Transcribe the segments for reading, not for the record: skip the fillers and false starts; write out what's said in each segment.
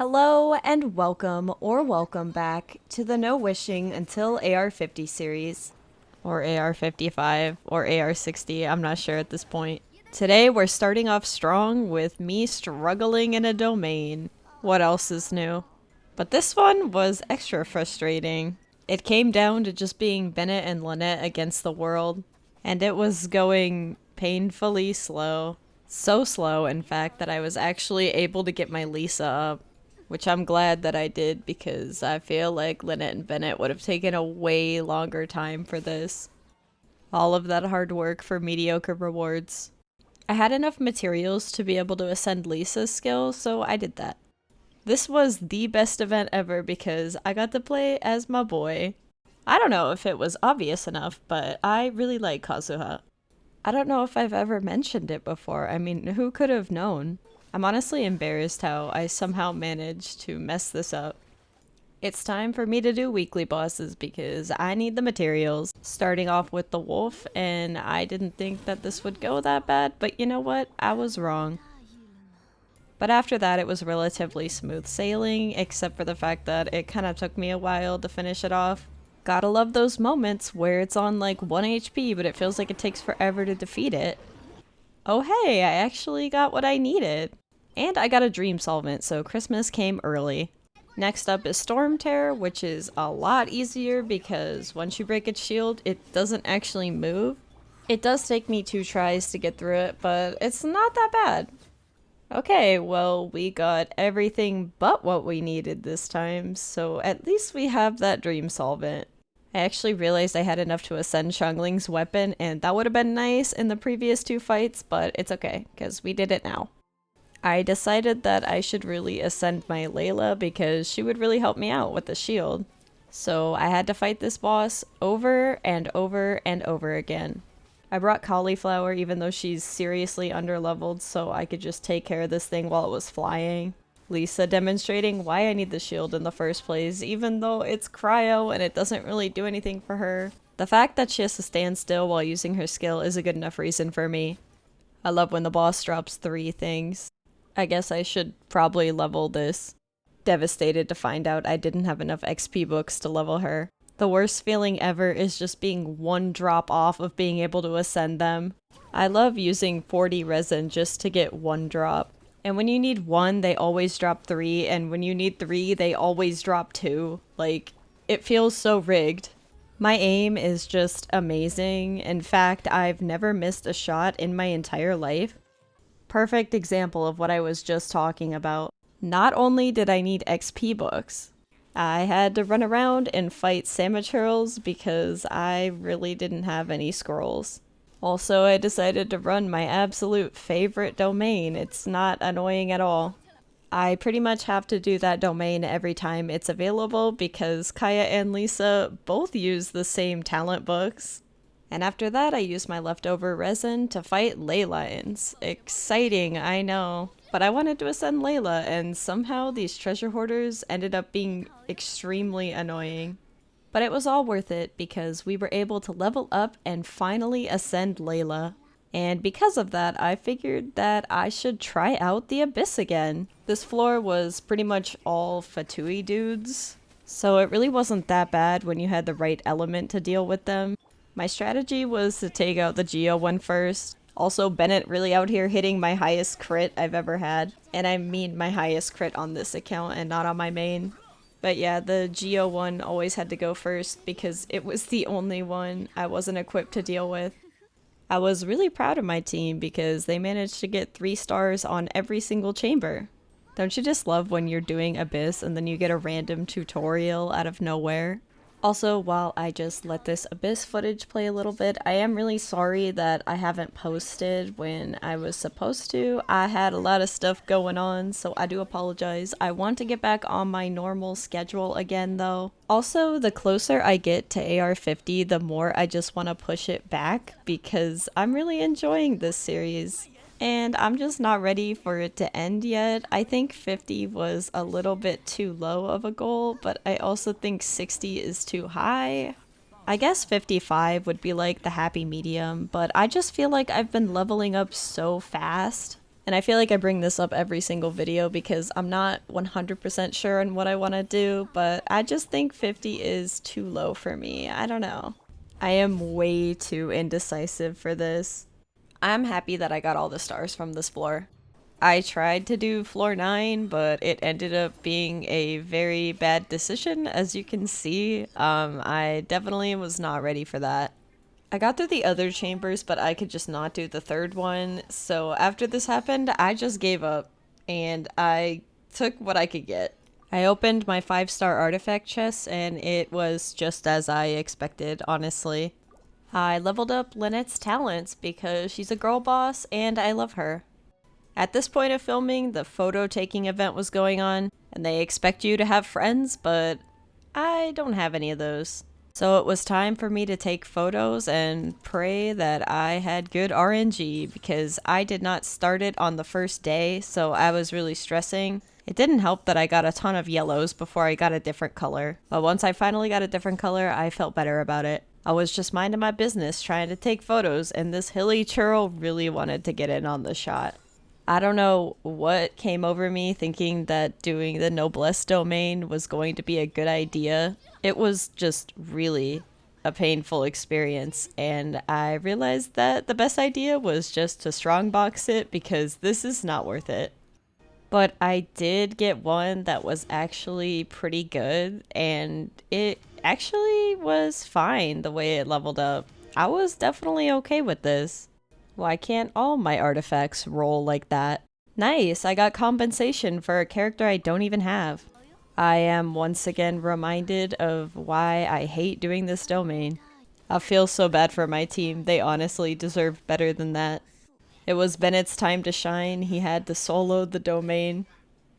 Hello and welcome or welcome back to the No Wishing Until AR-50 series. Or AR-55 or AR-60, I'm not sure at this point. Today we're starting off strong with me struggling in a domain. What else is new? But this one was extra frustrating. It came down to just being Bennett and Lynette against the world, and it was going painfully slow. So slow, in fact, that I was actually able to get my Lisa up, which I'm glad that I did because I feel like Lynette and Bennett would have taken a way longer time for this. All of that hard work for mediocre rewards. I had enough materials to be able to ascend Lisa's skill, so I did that. This was the best event ever because I got to play as my boy. I don't know if it was obvious enough, but I really like Kazuha. I don't know if I've ever mentioned it before. I mean, who could have known? I'm honestly embarrassed how I somehow managed to mess this up. It's time for me to do weekly bosses because I need the materials. Starting off with the wolf, and I didn't think that this would go that bad, but you know what? I was wrong. But after that, it was relatively smooth sailing, except for the fact that it kind of took me a while to finish it off. Gotta love those moments where it's on like 1 HP, but it feels like it takes forever to defeat it. Oh hey, I actually got what I needed. And I got a dream solvent, so Christmas came early. Next up is Storm Terror, which is a lot easier because once you break its shield, it doesn't actually move. It does take me 2 tries to get through it, but it's not that bad. Okay, well, we got everything but what we needed this time, so at least we have that dream solvent. I actually realized I had enough to ascend Xiangling's weapon, and that would have been nice in the previous 2 fights, but it's okay, because we did it now. I decided that I should really ascend my Layla because she would really help me out with the shield. So I had to fight this boss over and over and over again. I brought Cauliflower even though she's seriously underleveled so I could just take care of this thing while it was flying. Lisa demonstrating why I need the shield in the first place even though it's cryo and it doesn't really do anything for her. The fact that she has to stand still while using her skill is a good enough reason for me. I love when the boss drops 3 things. I guess I should probably level this. Devastated to find out I didn't have enough XP books to level her. The worst feeling ever is just being 1 drop off of being able to ascend them. I love using 40 resin just to get 1 drop. And when you need 1, they always drop 3, and when you need 3, they always drop 2. Like, it feels so rigged. My aim is just amazing. In fact, I've never missed a shot in my entire life. Perfect example of what I was just talking about. Not only did I need XP books, I had to run around and fight Samaturls because I really didn't have any scrolls. Also, I decided to run my absolute favorite domain. It's not annoying at all. I pretty much have to do that domain every time it's available because Kaya and Lisa both use the same talent books. And after that, I used my leftover resin to fight ley lines. Exciting, I know. But I wanted to ascend Layla, and somehow these treasure hoarders ended up being extremely annoying. But it was all worth it because we were able to level up and finally ascend Layla. And because of that, I figured that I should try out the Abyss again. This floor was pretty much all Fatui dudes, so it really wasn't that bad when you had the right element to deal with them. My strategy was to take out the Geo one first. Also, Bennett really out here hitting my highest crit I've ever had. And I mean my highest crit on this account and not on my main. But yeah, the Geo one always had to go first because it was the only one I wasn't equipped to deal with. I was really proud of my team because they managed to get 3 stars on every single chamber. Don't you just love when you're doing Abyss and then you get a random tutorial out of nowhere? Also, while I just let this Abyss footage play a little bit, I am really sorry that I haven't posted when I was supposed to. I had a lot of stuff going on, so I do apologize. I want to get back on my normal schedule again, though. Also, the closer I get to AR-50, the more I just want to push it back because I'm really enjoying this series. And I'm just not ready for it to end yet. I think 50 was a little bit too low of a goal, but I also think 60 is too high. I guess 55 would be like the happy medium, but I just feel like I've been leveling up so fast And I feel like I bring this up every single video because I'm not 100% sure on what I want to do, but I just think 50 is too low for me. I don't know. I am way too indecisive for this. I'm happy that I got all the stars from this floor. I tried to do floor 9, but it ended up being a very bad decision, as you can see. I definitely was not ready for that. I got through the other chambers, but I could just not do the third one. So after this happened, I just gave up and I took what I could get. I opened my 5-star artifact chest and it was just as I expected, honestly. I leveled up Lynette's talents because she's a girl boss and I love her. At this point of filming, the photo taking event was going on and they expect you to have friends, but I don't have any of those. So it was time for me to take photos and pray that I had good RNG because I did not start it on the first day, so I was really stressing. It didn't help that I got a ton of yellows before I got a different color, but once I finally got a different color, I felt better about it. I was just minding my business trying to take photos, and this hilly churl really wanted to get in on the shot. I don't know what came over me thinking that doing the Noblesse domain was going to be a good idea. It was just really a painful experience, and I realized that the best idea was just to strongbox it because this is not worth it. But I did get one that was actually pretty good, and it actually was fine the way it leveled up. I was definitely okay with this. Why can't all my artifacts roll like that? Nice, I got compensation for a character I don't even have. I am once again reminded of why I hate doing this domain. I feel so bad for my team, they honestly deserve better than that. It was Bennett's time to shine, he had to solo the domain.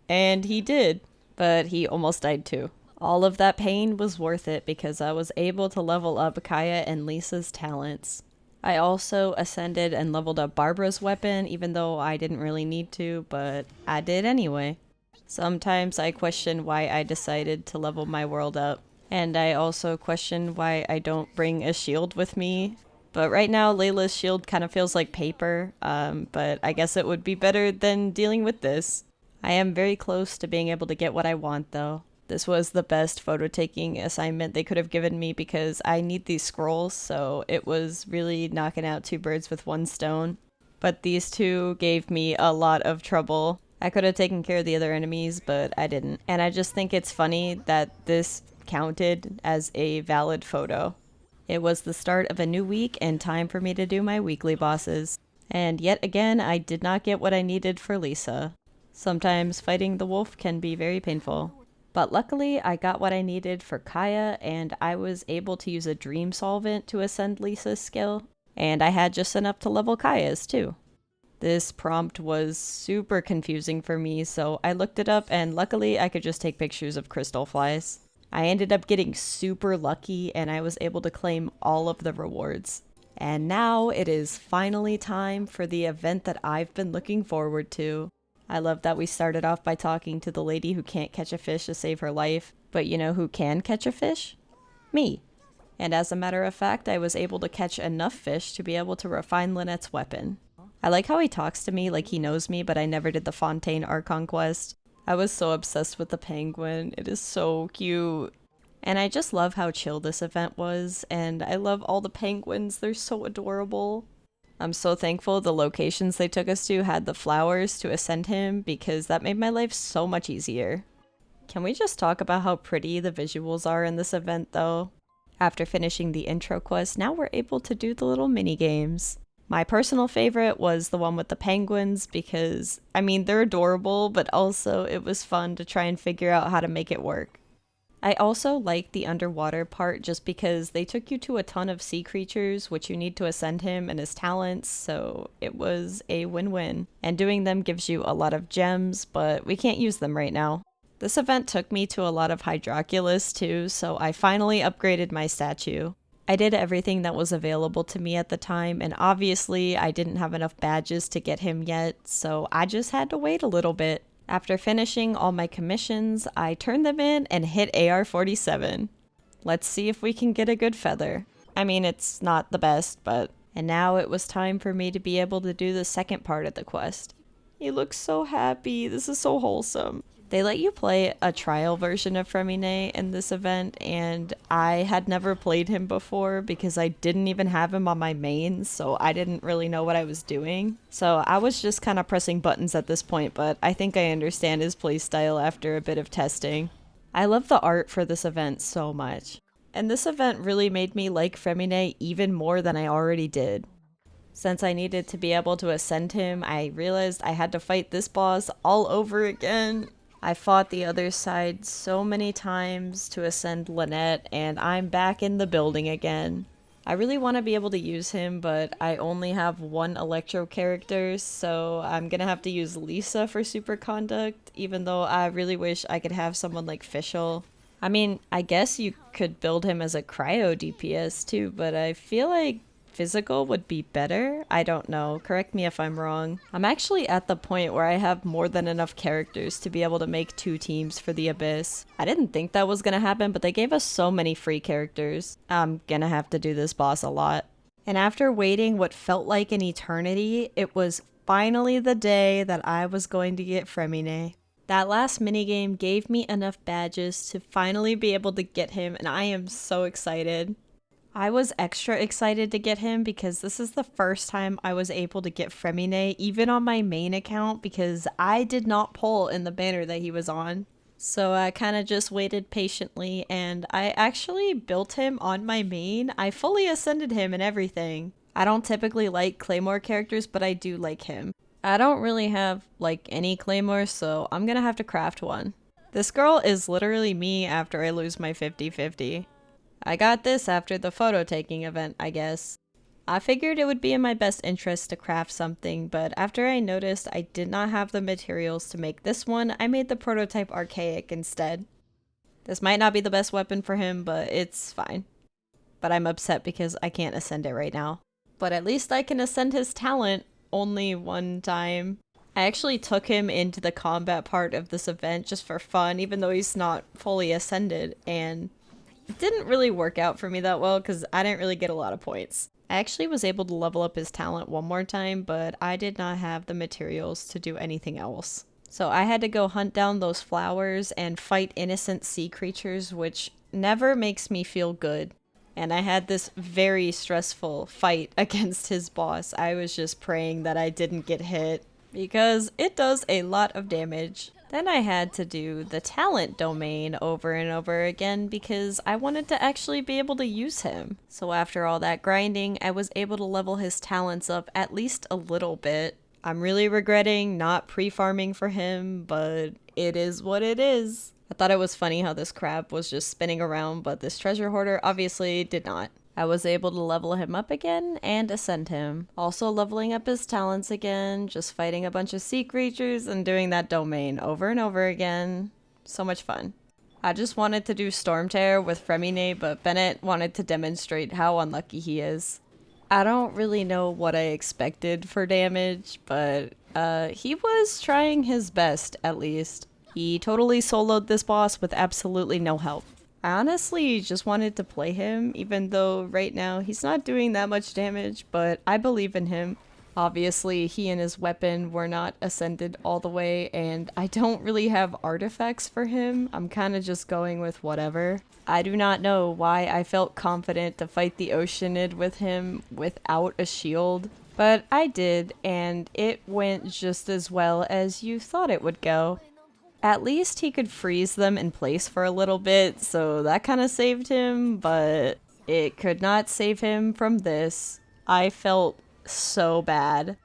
And he did, but he almost died too. All of that pain was worth it because I was able to level up Kaya and Lisa's talents. I also ascended and leveled up Barbara's weapon, even though I didn't really need to, but I did anyway. Sometimes I question why I decided to level my world up, and I also question why I don't bring a shield with me. But right now, Layla's shield kind of feels like paper, but I guess it would be better than dealing with this. I am very close to being able to get what I want, though. This was the best photo taking assignment they could have given me because I need these scrolls, so it was really knocking out 2 birds with 1 stone. But these two gave me a lot of trouble. I could have taken care of the other enemies, but I didn't. And I just think it's funny that this counted as a valid photo. It was the start of a new week and time for me to do my weekly bosses. And yet again, I did not get what I needed for Lisa. Sometimes fighting the wolf can be very painful. But luckily, I got what I needed for Kaya, and I was able to use a dream solvent to ascend Lisa's skill, and I had just enough to level Kaya's too. This prompt was super confusing for me, so I looked it up, and luckily I could just take pictures of crystal flies. I ended up getting super lucky, and I was able to claim all of the rewards. And now it is finally time for the event that I've been looking forward to. I love that we started off by talking to the lady who can't catch a fish to save her life, but you know who can catch a fish? Me. And as a matter of fact, I was able to catch enough fish to be able to refine Lynette's weapon. I like how he talks to me like he knows me, but I never did the Fontaine Archon quest. I was so obsessed with the penguin, it is so cute. And I just love how chill this event was, and I love all the penguins, they're so adorable. I'm so thankful the locations they took us to had the flowers to ascend him because that made my life so much easier. Can we just talk about how pretty the visuals are in this event though? After finishing the intro quest, now we're able to do the little mini games. My personal favorite was the one with the penguins because, I mean, they're adorable, but also it was fun to try and figure out how to make it work. I also liked the underwater part just because they took you to a ton of sea creatures which you need to ascend him and his talents, so it was a win-win. And doing them gives you a lot of gems, but we can't use them right now. This event took me to a lot of Hydroculus too, so I finally upgraded my statue. I did everything that was available to me at the time, and obviously I didn't have enough badges to get him yet, so I just had to wait a little bit. After finishing all my commissions, I turned them in and hit AR-47. Let's see if we can get a good feather. I mean, it's not the best, but... And now it was time for me to be able to do the second part of the quest. He looks so happy. This is so wholesome. They let you play a trial version of Freminet in this event, and I had never played him before because I didn't even have him on my main, so I didn't really know what I was doing. So I was just kind of pressing buttons at this point, but I think I understand his playstyle after a bit of testing. I love the art for this event so much. And this event really made me like Freminet even more than I already did. Since I needed to be able to ascend him, I realized I had to fight this boss all over again. I fought the other side so many times to ascend Lynette, and I'm back in the building again. I really want to be able to use him, but I only have one Electro character, so I'm gonna have to use Lisa for Super Conduct, even though I really wish I could have someone like Fischl. I mean, I guess you could build him as a Cryo DPS too, but I feel like physical would be better. I don't know. Correct me if I'm wrong. I'm actually at the point where I have more than enough characters to be able to make 2 teams for the Abyss. I didn't think that was gonna happen, but they gave us so many free characters. I'm gonna have to do this boss a lot. And after waiting what felt like an eternity, it was finally the day that I was going to get Freminet. That last minigame gave me enough badges to finally be able to get him, and I am so excited. I was extra excited to get him because this is the first time I was able to get Freminet even on my main account because I did not pull in the banner that he was on. So I kind of just waited patiently and I actually built him on my main. I fully ascended him and everything. I don't typically like Claymore characters, but I do like him. I don't really have like any Claymore, so I'm gonna have to craft one. This girl is literally me after I lose my 50-50. I got this after the photo taking event, I guess. I figured it would be in my best interest to craft something, but after I noticed I did not have the materials to make this one, I made the prototype archaic instead. This might not be the best weapon for him, but it's fine. But I'm upset because I can't ascend it right now. But at least I can ascend his talent only one time. I actually took him into the combat part of this event just for fun, even though he's not fully ascended, and it didn't really work out for me that well because I didn't really get a lot of points. I actually was able to level up his talent one more time, but I did not have the materials to do anything else. So I had to go hunt down those flowers and fight innocent sea creatures, which never makes me feel good. And I had this very stressful fight against his boss. I was just praying that I didn't get hit because it does a lot of damage. Then I had to do the talent domain over and over again because I wanted to actually be able to use him. So after all that grinding, I was able to level his talents up at least a little bit. I'm really regretting not pre-farming for him, but it is what it is. I thought it was funny how this crab was just spinning around, but this treasure hoarder obviously did not. I was able to level him up again and ascend him. Also leveling up his talents again, just fighting a bunch of sea creatures and doing that domain over and over again. So much fun. I just wanted to do Storm Terror with Freminet, but Bennett wanted to demonstrate how unlucky he is. I don't really know what I expected for damage, but he was trying his best at least. He totally soloed this boss with absolutely no help. I honestly just wanted to play him, even though right now he's not doing that much damage, but I believe in him. Obviously, he and his weapon were not ascended all the way, and I don't really have artifacts for him. I'm kind of just going with whatever. I do not know why I felt confident to fight the Oceanid with him without a shield, but I did, and it went just as well as you thought it would go. At least he could freeze them in place for a little bit, so that kind of saved him, but it could not save him from this. I felt so bad.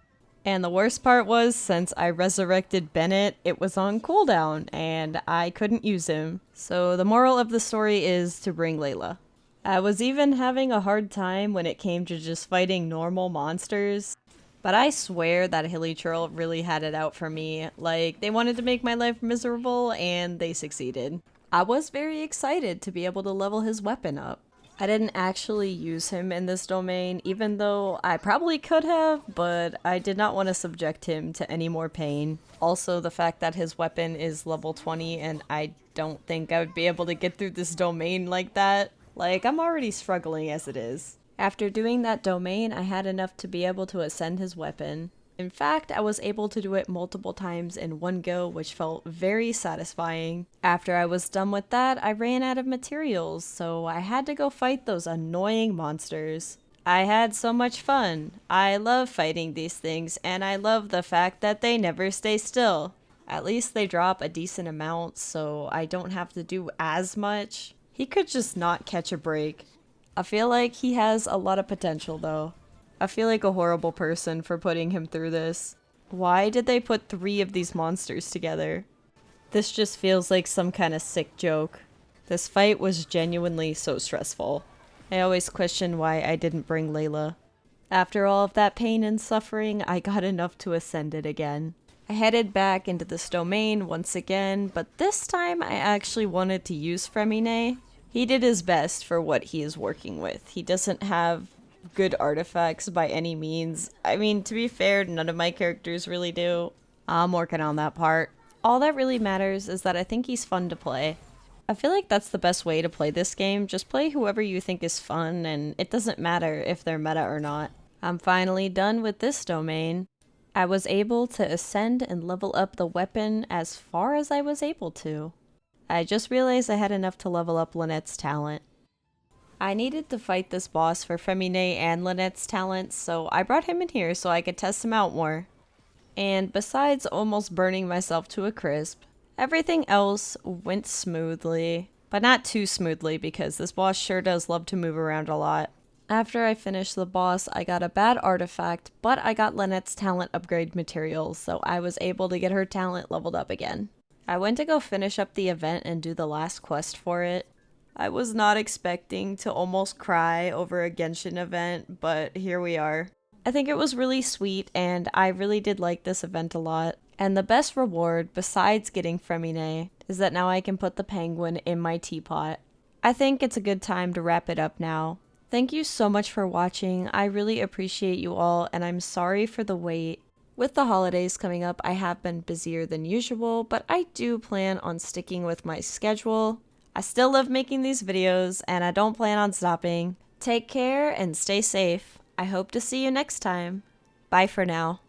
And the worst part was, since I resurrected Bennett, it was on cooldown, and I couldn't use him. So the moral of the story is to bring Layla. I was even having a hard time when it came to just fighting normal monsters. But I swear that Hilichurl really had it out for me. Like, they wanted to make my life miserable, and they succeeded. I was very excited to be able to level his weapon up. I didn't actually use him in this domain, even though I probably could have, but I did not want to subject him to any more pain. Also, the fact that his weapon is level 20, and I don't think I would be able to get through this domain like that. Like, I'm already struggling as it is. After doing that domain, I had enough to be able to ascend his weapon. In fact, I was able to do it multiple times in one go, which felt very satisfying. After I was done with that, I ran out of materials, so I had to go fight those annoying monsters. I had so much fun. I love fighting these things, and I love the fact that they never stay still. At least they drop a decent amount, so I don't have to do as much. He could just not catch a break. I feel like he has a lot of potential, though. I feel like a horrible person for putting him through this. Why did they put 3 of these monsters together? This just feels like some kind of sick joke. This fight was genuinely so stressful. I always question why I didn't bring Layla. After all of that pain and suffering, I got enough to ascend it again. I headed back into this domain once again, but this time I actually wanted to use Freminet. He did his best for what he is working with. He doesn't have good artifacts by any means. I mean, to be fair, none of my characters really do. I'm working on that part. All that really matters is that I think he's fun to play. I feel like that's the best way to play this game. Just play whoever you think is fun, and it doesn't matter if they're meta or not. I'm finally done with this domain. I was able to ascend and level up the weapon as far as I was able to. I just realized I had enough to level up Lynette's talent. I needed to fight this boss for Freminet and Lynette's talents, so I brought him in here so I could test him out more. And besides almost burning myself to a crisp, everything else went smoothly. But not too smoothly because this boss sure does love to move around a lot. After I finished the boss, I got a bad artifact, but I got Lynette's talent upgrade materials, so I was able to get her talent leveled up again. I went to go finish up the event and do the last quest for it. I was not expecting to almost cry over a Genshin event, but here we are. I think it was really sweet, and I really did like this event a lot. And the best reward, besides getting Freminet, is that now I can put the penguin in my teapot. I think it's a good time to wrap it up now. Thank you so much for watching. I really appreciate you all, and I'm sorry for the wait. With the holidays coming up, I have been busier than usual, but I do plan on sticking with my schedule. I still love making these videos, and I don't plan on stopping. Take care and stay safe. I hope to see you next time. Bye for now.